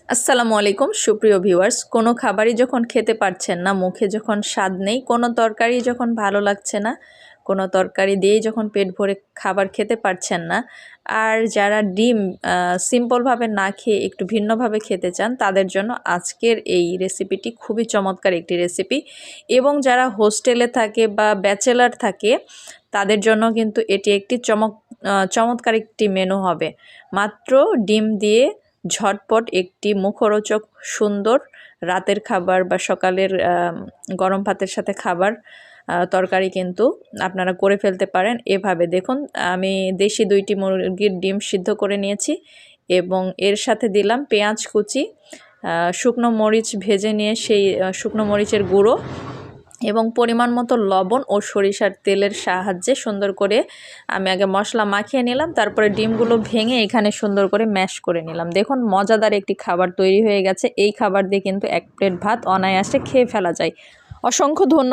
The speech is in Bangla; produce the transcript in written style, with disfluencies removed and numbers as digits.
আসসালামু আলাইকুম সুপ্রিয় ভিউয়ার্স, কোনো খাবারই যখন খেতে পারছেন না, মুখে যখন স্বাদ নেই, কোনো তরকারি যখন ভালো লাগছে না, কোনো তরকারি দিয়েই যখন পেট ভরে খাবার খেতে পারছেন না, আর যারা ডিম সিম্পলভাবে না খেয়ে একটু ভিন্নভাবে খেতে চান, তাদের জন্য আজকের এই রেসিপিটি খুবই চমৎকার একটি রেসিপি। এবং যারা হোস্টেলে থাকে বা ব্যাচেলার থাকে, তাদের জন্য কিন্তু এটি একটি চমৎকার একটি মেনু হবে। মাত্র ডিম দিয়ে ঝটপট একটি মুখরোচক সুন্দর রাতের খাবার বা সকালের গরম ভাতের সাথে খাবার তরকারি কিন্তু আপনারা করে ফেলতে পারেন। এভাবে দেখুন, আমি দেশি 2টি মুরগির ডিম সিদ্ধ করে নিয়েছি এবং এর সাথে দিলাম পেঁয়াজ কুচি, শুকনো মরিচ ভেজে নিয়ে সেই শুকনো মরিচের গুঁড়ো এবং পরিমাণ মতো লবণ ও সরিষার তেলের সাহায্যে সুন্দর করে আমি আগে মশলা মাখিয়ে নিলাম, তারপরে ডিমগুলো ভেঙে এখানে সুন্দর করে ম্যাশ করে নিলাম। দেখুন, মজাদার একটি খাবার তৈরি হয়ে গেছে। এই খাবার দিয়ে কিন্তু 1 প্লেট ভাত অনায়াসে খেয়ে ফেলা যায়। অসংখ্য ধন্যবাদ।